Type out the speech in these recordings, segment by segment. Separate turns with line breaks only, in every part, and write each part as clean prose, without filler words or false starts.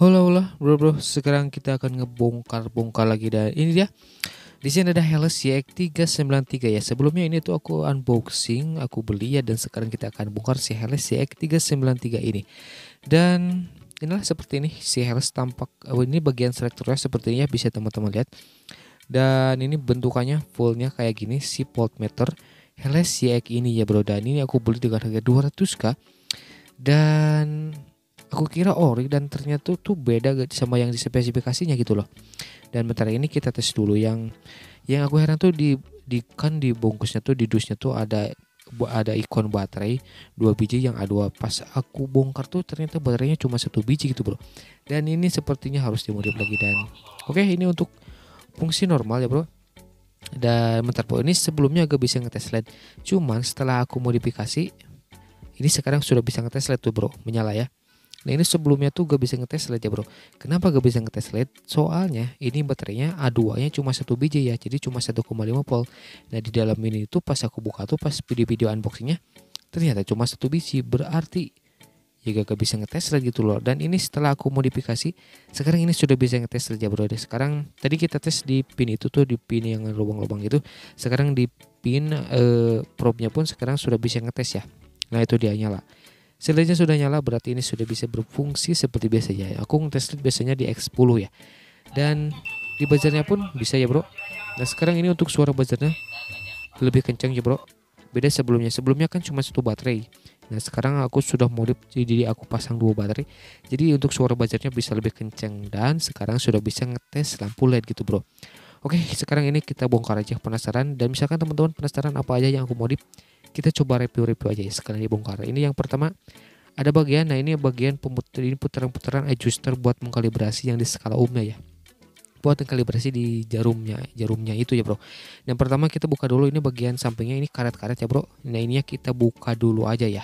Halo, halo, bro. Sekarang kita akan ngebongkar-bongkar lagi dan ini dia. Di sini ada Helles CX393 ya. Sebelumnya ini tuh aku unboxing, aku beli ya dan sekarang kita akan bongkar si Helles CX393 ini. Dan inilah seperti ini si Helles tampak. Ini bagian selektornya seperti ini ya, bisa teman-teman lihat. Dan ini bentukannya fullnya kayak gini si voltmeter Helles CX ini ya, bro. Dan ini aku beli dengan harga 200k. Dan aku kira ori dan ternyata tuh beda sama yang di spesifikasinya gitu loh. Dan bentar ini kita tes dulu yang aku heran tuh di kan di bungkusnya tuh di dusnya tuh ada ikon baterai 2 biji yang A2. Pas aku bongkar tuh ternyata baterainya cuma 1 biji gitu, bro. Dan ini sepertinya harus dimodif lagi dan oke, ini untuk fungsi normal ya, bro. Dan bentar, bro, ini sebelumnya agak bisa ngetes LED. Cuman setelah aku modifikasi ini sekarang sudah bisa ngetes LED tuh, bro, menyala ya. Nah, ini sebelumnya tuh gak bisa ngetes LED ya, bro. Kenapa gak bisa ngetes LED? Soalnya ini baterainya A2-nya cuma 1 biji ya, jadi cuma 1,5 volt. Nah, di dalam ini tuh pas aku buka tuh pas video-video unboxingnya ternyata cuma 1 biji, berarti ya gak bisa ngetes LED gitu loh. Dan ini setelah aku modifikasi, sekarang ini sudah bisa ngetes LED ya, bro. Sekarang tadi kita tes di pin itu tuh, di pin yang lubang-lubang itu. Sekarang di pin probe-nya pun sekarang sudah bisa ngetes ya. Nah, itu dia nyala. Setelahnya sudah nyala, berarti ini sudah bisa berfungsi seperti biasa ya. Aku ngetes biasanya di X10 ya. Dan di buzzernya pun bisa ya, bro. Nah, sekarang ini untuk suara buzzernya lebih kencang ya, bro. Beda sebelumnya. Sebelumnya kan cuma 1 baterai. Nah, sekarang aku sudah modif jadi aku pasang 2 baterai. Jadi untuk suara buzzernya bisa lebih kencang dan sekarang sudah bisa ngetes lampu LED gitu, bro. Oke, sekarang ini kita bongkar aja, penasaran. Dan misalkan teman-teman penasaran apa aja yang aku modif, kita coba review-review aja ya sekalian dibongkar. Ini yang pertama ada bagian, nah ini bagian ini putaran-putaran adjuster buat mengkalibrasi yang di skala ohmnya ya. Buat mengkalibrasi di jarumnya itu ya, bro. Yang pertama kita buka dulu ini bagian sampingnya, ini karet-karet ya, bro. Nah, ininya kita buka dulu aja ya.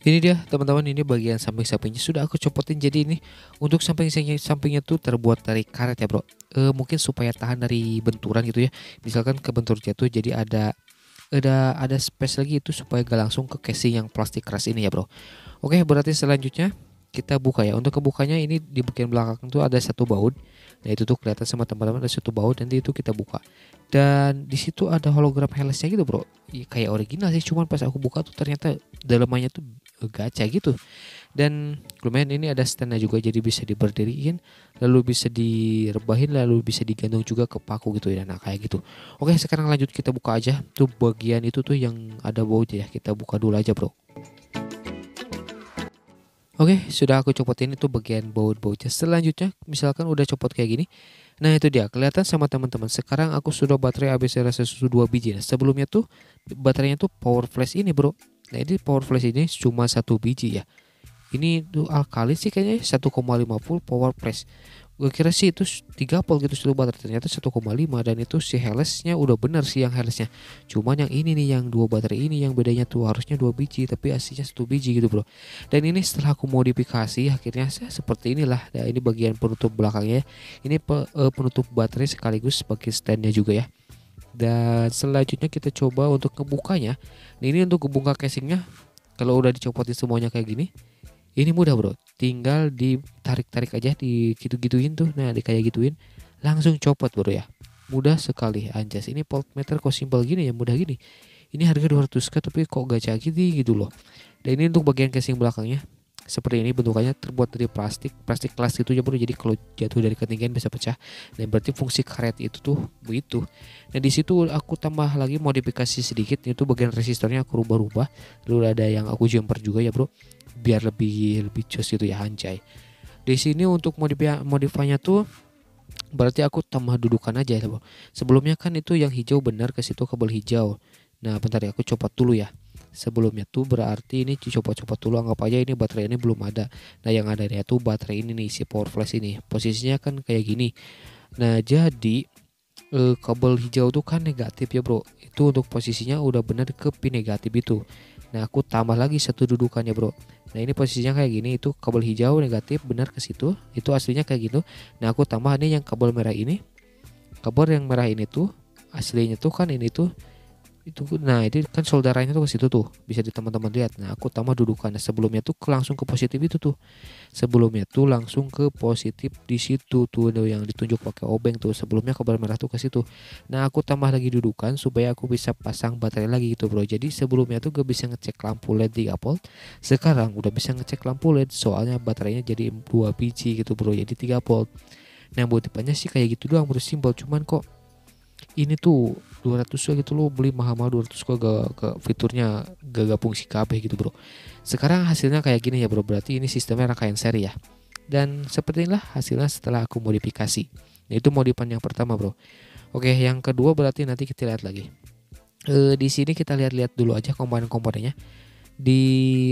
Ini dia teman-teman, ini bagian samping-sampingnya sudah aku copotin. Jadi ini untuk sampingnya tuh terbuat dari karet ya, bro. Mungkin supaya tahan dari benturan gitu ya. Misalkan kebentur jatuh, jadi ada space lagi itu supaya gak langsung ke casing yang plastik keras ini ya, bro. Oke, berarti selanjutnya kita buka ya. Untuk kebukanya ini di bagian belakang tuh ada satu baut. Nah, itu tuh kelihatan sama teman-teman ada satu baut, nanti itu kita buka. Dan di situ ada hologram Hellesnya gitu, bro. Ya, kayak original sih, cuman pas aku buka tuh ternyata dalamannya tuh gacha gitu. Dan lumayan, ini ada standnya juga, jadi bisa diberdiriin, lalu bisa direbahin, lalu bisa digantung juga ke paku gitu ya. Nah, kayak gitu. Oke, sekarang lanjut kita buka aja tuh bagian itu tuh yang ada bautnya ya. Kita buka dulu aja, bro. Oke, sudah aku copotin itu bagian baut-bautnya. Selanjutnya, misalkan udah copot kayak gini. Nah, itu dia, kelihatan sama teman-teman. Sekarang aku sudah baterai ABC rasa susu 2 biji. Nah, sebelumnya tuh baterainya tuh power flash ini, bro. Nah, ini power flash ini cuma 1 biji ya. Ini tuh alkali sih kayaknya 1,5 full power flash. Gue kira sih itu 3 volt gitu seluruh baterai, ternyata 1,5. Dan itu si Hellesnya udah bener sih yang Hellesnya. Cuman yang ini nih, yang 2 baterai ini yang bedanya tuh harusnya 2 biji tapi aslinya 1 biji gitu, bro. Dan ini setelah aku modifikasi akhirnya seperti inilah. Nah, ini bagian penutup belakangnya. Ini penutup baterai sekaligus sebagai standnya juga ya. Dan selanjutnya kita coba untuk ngebukanya. Nah, ini untuk ngebuka casingnya, kalau udah dicopotin semuanya kayak gini, ini mudah, bro. Tinggal ditarik-tarik aja, di gitu-gituin tuh. Nah, di kayak gituin langsung copot, bro ya. Mudah sekali, anjas. Ini voltmeter kok simpel gini ya, mudah gini. Ini harga 200k tapi kok gacha gitu loh. Dan ini untuk bagian casing belakangnya. Seperti ini bentukannya, terbuat dari plastik kelas gitu ya, bro. Jadi kalau jatuh dari ketinggian bisa pecah. Dan berarti fungsi karet itu tuh begitu. Nah, di situ aku tambah lagi modifikasi sedikit, itu bagian resistornya aku rubah-rubah. Lalu ada yang aku jumper juga ya, bro, biar lebih jos gitu ya, anjay. Di sini untuk modifnya tuh berarti aku tambah dudukan aja ya, bro. Sebelumnya kan itu yang hijau benar, ke situ kabel hijau. Nah, bentar ya, aku copot dulu ya. Sebelumnya tuh berarti ini copot-copot dulu, anggap aja ini baterai ini belum ada. Nah, yang ada tuh baterai ini nih, si power flash ini. Posisinya kan kayak gini. Nah, jadi kabel hijau tuh kan negatif ya, bro. Itu untuk posisinya udah bener ke pin negatif itu. Nah, aku tambah lagi satu dudukannya, bro. Nah, ini posisinya kayak gini, itu kabel hijau negatif benar ke situ. Itu aslinya kayak gitu. Nah, aku tambah nih yang kabel merah ini. Kabel yang merah ini tuh aslinya tuh kan ini tuh itu. Nah itu kan solderannya tuh ke situ tuh, bisa di teman-teman lihat. Nah aku tambah dudukan. Nah, sebelumnya tuh langsung ke positif itu tuh, sebelumnya tuh langsung ke positif di situ tuh yang ditunjuk pakai obeng tuh, sebelumnya kabel merah tuh ke situ. Nah aku tambah lagi dudukan supaya aku bisa pasang baterai lagi gitu bro. Jadi sebelumnya tuh gak bisa ngecek lampu LED 3 volt, sekarang udah bisa ngecek lampu LED soalnya baterainya jadi 2 biji gitu bro, jadi 3 volt. Nah buat tipenya sih kayak gitu doang bro, simpel. Cuman kok ini tuh 200 gitu lo beli mahal-mahal 200 kok gak fiturnya gak fungsi KB gitu bro. Sekarang hasilnya kayak gini ya bro, berarti ini sistemnya rangkaian seri ya. Dan seperti inilah hasilnya setelah aku modifikasi. Nah, itu modifan yang pertama bro. Oke, yang kedua berarti nanti kita lihat lagi. Di sini kita lihat-lihat dulu aja komponen-komponennya. Di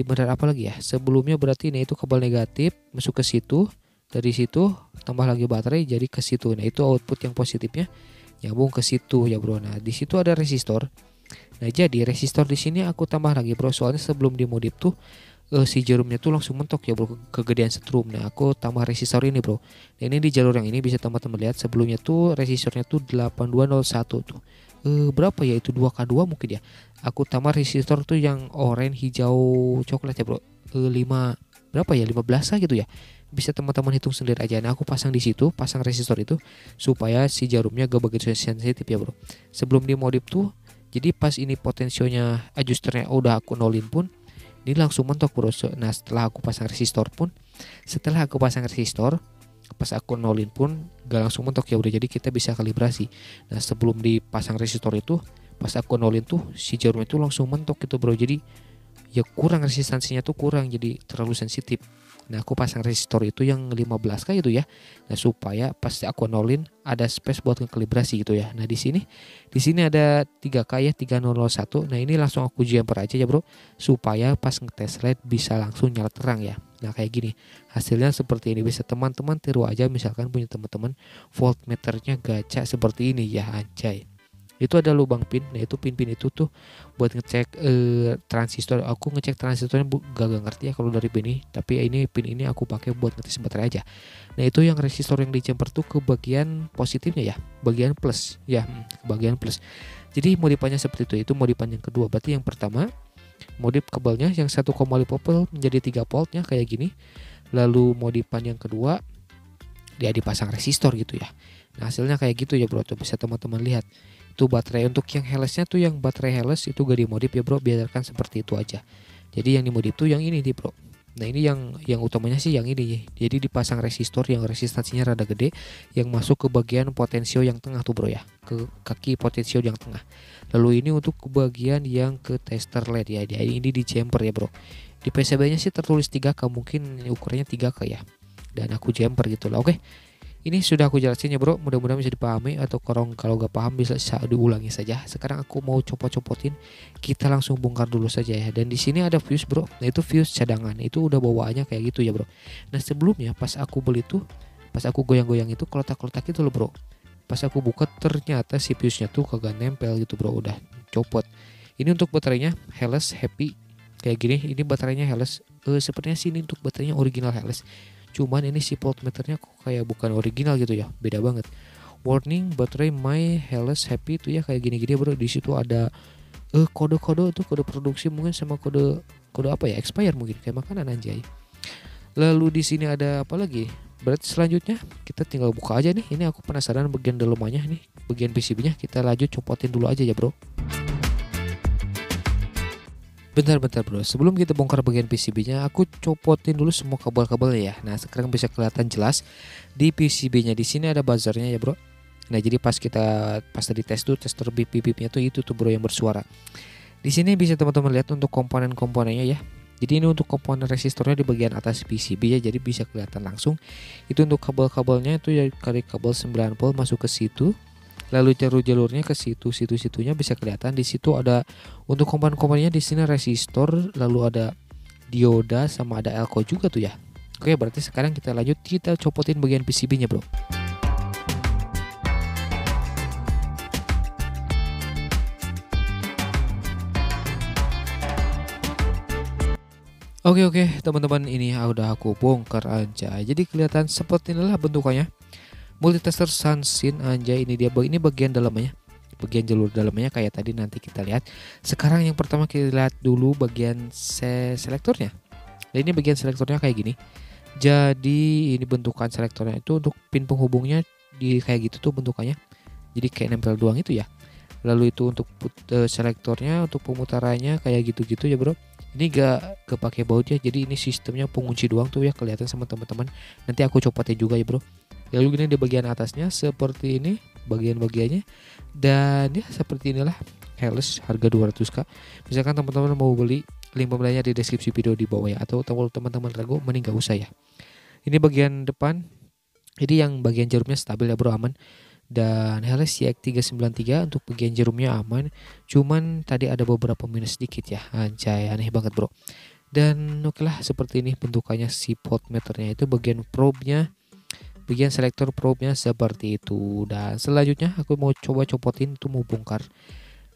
benar apa lagi ya? Sebelumnya berarti ini itu kabel negatif masuk ke situ, dari situ tambah lagi baterai jadi ke situ. Nah, itu output yang positifnya nyambung ke situ ya bro. Nah, di situ ada resistor. Nah, jadi resistor di sini aku tambah lagi bro, soalnya sebelum dimodif tuh si jarumnya tuh langsung mentok ya bro, kegedean setrum. Nah aku tambah resistor ini bro. Nah ini di jalur yang ini bisa teman-teman lihat, sebelumnya tuh resistornya tuh 8201 tuh berapa ya, itu 2K2 mungkin ya. Aku tambah resistor tuh yang oranye hijau coklat ya bro, 5 berapa ya, 15 gitu ya, bisa teman-teman hitung sendiri aja. Nah aku pasang di situ, pasang resistor itu supaya si jarumnya gak begitu sensitif ya bro. Sebelum dimodif tuh, jadi pas ini potensionya adjusternya udah aku nolin pun ini langsung mentok bro. Nah setelah aku pasang resistor pun, pas aku nolin pun gak langsung mentok ya udah, jadi kita bisa kalibrasi. Nah sebelum dipasang resistor itu, pas aku nolin tuh si jarum itu langsung mentok gitu bro, jadi ya kurang resistansinya tuh kurang, jadi terlalu sensitif. Nah aku pasang resistor itu yang 15 kayak gitu ya. Nah supaya pas aku nolin ada space buat ngekalibrasi gitu ya. Nah di sini ada 3K ya, 3001. Nah ini langsung aku jumper aja ya bro, supaya pas ngetes LED bisa langsung nyala terang ya. Nah kayak gini hasilnya seperti ini, bisa teman-teman tiru aja misalkan punya teman-teman voltmeternya gacha seperti ini ya, anjay. Itu ada lubang pin. Nah itu pin-pin itu tuh buat ngecek transistor. Aku ngecek transistornya gak ngerti ya kalau dari pin ini, tapi ini pin ini aku pakai buat ngetes baterai aja. Nah itu yang resistor yang dijumper tuh ke bagian positifnya ya, bagian plus ya, ke bagian plus. Jadi modifannya seperti itu modifan yang kedua. Berarti yang pertama modif kabelnya yang 1,5 volt menjadi 3 voltnya kayak gini. Lalu modifan yang kedua dia dipasang resistor gitu ya. Nah hasilnya kayak gitu ya bro, tuh bisa teman-teman lihat. Itu baterai untuk yang Helesnya tuh, yang baterai Heles itu gak dimodif ya bro, biarkan seperti itu aja. Jadi yang dimodif tuh yang ini nih bro. Nah ini yang utamanya sih yang ini. Jadi dipasang resistor yang resistansinya rada gede, yang masuk ke bagian potensio yang tengah tuh bro ya, ke kaki potensio yang tengah. Lalu ini untuk ke bagian yang ke tester LED ya, jadi ini di jumper ya bro. Di PCB nya sih tertulis 3K, mungkin ukurannya 3K ya, dan aku jumper gitu lah. Oke, ini sudah aku jelasin ya bro, mudah-mudahan bisa dipahami, atau kalau gak paham bisa diulangi saja. Sekarang aku mau copot-copotin, kita langsung bongkar dulu saja ya. Dan di sini ada fuse bro, nah itu fuse cadangan, itu udah bawaannya kayak gitu ya bro. Nah sebelumnya pas aku beli tuh, pas aku goyang-goyang itu kotak-kotak itu loh bro. Pas aku buka ternyata si fuse-nya tuh kagak nempel gitu bro, udah copot. Ini untuk baterainya Heles Happy kayak gini, ini baterainya Heles. Sepertinya sih ini untuk baterainya original Heles. Cuman ini si voltmeternya kok kayak bukan original gitu ya, beda banget. Warning baterai My Heles Happy itu ya kayak gini-gini bro. Di situ ada kode-kode tuh, kode produksi mungkin sama kode apa ya, expire mungkin kayak makanan anjay. Lalu di sini ada apa lagi? Berarti selanjutnya kita tinggal buka aja nih. Ini aku penasaran bagian dalamnya nih, bagian PCB-nya. Kita lanjut copotin dulu aja ya bro. Bentar bro, sebelum kita bongkar bagian PCB-nya, aku copotin dulu semua kabel-kabelnya ya. Nah sekarang bisa kelihatan jelas di PCB-nya. Di sini ada buzzernya ya bro. Nah jadi pas tadi tes tuh, tester bip-bipnya tuh itu tuh bro yang bersuara. Di sini bisa teman-teman lihat untuk komponen-komponennya ya. Jadi ini untuk komponen resistornya di bagian atas PCB ya, jadi bisa kelihatan langsung. Itu untuk kabel-kabelnya itu ya, kabel 9 volt masuk ke situ. Lalu jalur-jalurnya ke situnya bisa kelihatan. Di situ ada untuk komponen-komponennya, di sini resistor, lalu ada dioda sama ada elko juga tuh ya. Oke, berarti sekarang kita lanjut, kita copotin bagian PCB-nya bro. Oke teman-teman, ini udah aku bongkar aja. Jadi kelihatan seperti inilah bentukannya. Multitester Sunsin anjay, ini dia, ini bagian dalamnya. bagian jalur dalamnya kayak tadi nanti kita lihat. Sekarang yang pertama kita lihat dulu bagian selektornya. Nah, ini bagian selektornya kayak gini. Jadi ini bentukan selektornya itu untuk pin penghubungnya di kayak gitu tuh bentukannya. Jadi kayak nempel doang itu ya. Lalu itu untuk selektornya, untuk pemutarannya kayak gitu-gitu ya bro. Ini gak kepake baut ya. Jadi ini sistemnya pengunci doang tuh ya, kelihatan sama teman-teman. Nanti aku copotin juga ya bro. Lalu gini di bagian atasnya seperti ini bagian-bagiannya. Dan ya seperti inilah Helles harga 200k. Misalkan teman-teman mau beli, link pembeliannya di deskripsi video di bawah ya. Atau teman-teman ragu mending gak usah ya. Ini bagian depan. Jadi yang bagian jarumnya stabil ya bro, aman. Dan Helles CX393 untuk bagian jarumnya aman. Cuman tadi ada beberapa minus sedikit ya. Anjay, aneh banget bro. Dan oke lah seperti ini bentukannya si voltmeternya itu bagian probe-nya. Bagian selektor probe-nya seperti itu. Dan selanjutnya aku mau coba copotin, itu mau bongkar.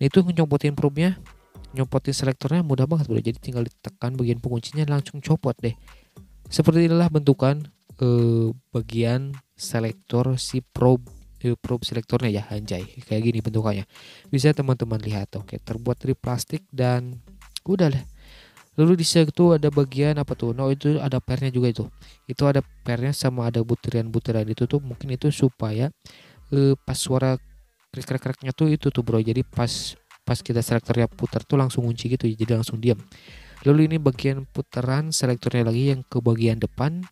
Itu nyopotin probe-nya, nyopotin selektornya mudah banget bro. Jadi tinggal ditekan bagian penguncinya langsung copot deh. Seperti inilah bentukan bagian selektor si probe selektornya ya, anjay. Kayak gini bentukannya. Bisa teman-teman lihat. Oke, terbuat dari plastik dan udah lah. Lalu di situ ada bagian apa tuh? No, itu ada pernya juga itu. Itu ada pernya sama ada butiran-butiran itu tuh, mungkin itu supaya pas suara krek-kreknya tuh itu tuh bro. Jadi pas kita selektornya putar tuh langsung kunci gitu ya. Jadi langsung diam. Lalu ini bagian putaran selektornya lagi yang ke bagian depan.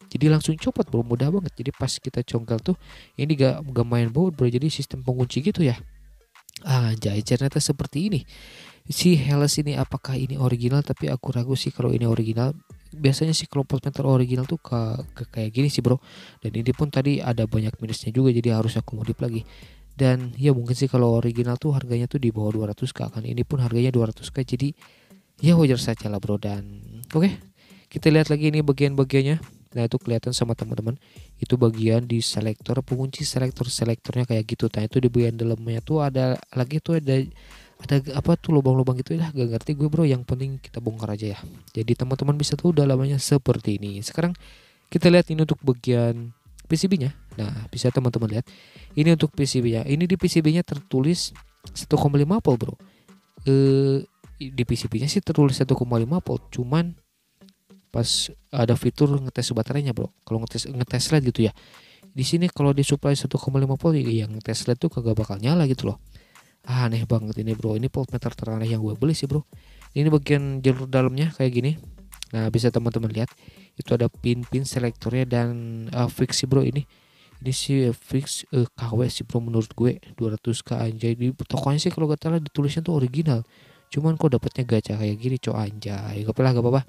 Jadi langsung copot bro, mudah banget. Jadi pas kita congkel tuh ini gak main baut bro. Jadi sistem pengunci gitu ya. Anjay, ternyata seperti ini. Si Helles ini apakah ini original? Tapi aku ragu sih kalau ini original. Biasanya sih kalau voltmeter original tuh kayak gini sih bro. Dan ini pun tadi ada banyak minusnya juga, jadi harus aku modif lagi. Dan ya mungkin sih kalau original tuh harganya tuh di bawah 200k kan. Ini pun harganya 200k, jadi ya wajar saja lah bro. Dan oke, kita lihat lagi ini bagian-bagiannya. Nah itu kelihatan sama teman-teman. Itu bagian di selektor, pengunci selektornya kayak gitu. Nah itu di bagian dalamnya tuh ada lagi tuh ada apa tuh lubang-lubang gitu ya, gak ngerti gue bro. Yang penting kita bongkar aja ya. Jadi teman-teman bisa tahu dalamannya seperti ini. Sekarang kita lihat ini untuk bagian PCB-nya. Nah bisa teman-teman lihat ini untuk PCB-nya. Ini di PCB-nya tertulis 1,5 volt bro. Di PCB-nya sih tertulis 1,5 volt. Cuman pas ada fitur ngetes baterainya bro. Kalau ngetes LED gitu ya. Di sini kalau disuplai 1,5 volt ya ngetes LED tuh kagak bakal nyala gitu loh. Aneh banget ini bro. Ini voltmeter teraneh yang gue beli sih bro. Ini bagian jalur dalamnya kayak gini. Nah bisa teman-teman lihat itu ada pin-pin selektornya dan fix sih bro. Ini sih fix KW sih bro menurut gue. 200k anjay. Di tokonya sih kalau gak salah ditulisnya tuh original. Cuman kok dapetnya gacha kayak gini cok, anjay. Gak apa-apa.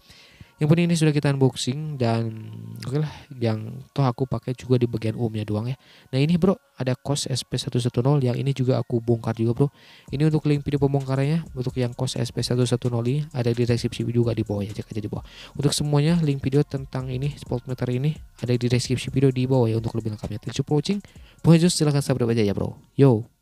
Yang penting ini sudah kita unboxing dan oke lah, yang toh aku pakai juga di bagian umumnya doang ya. Nah ini bro ada COS SP110 yang ini juga aku bongkar juga bro. Ini untuk link video pembongkarannya untuk yang COS SP110 ini ada di deskripsi video juga di bawah ya, cek aja di bawah. Untuk semuanya link video tentang ini voltmeter ini ada di deskripsi video di bawah ya untuk lebih lengkapnya. Thanks for watching. Silahkan subscribe aja ya bro. Yo.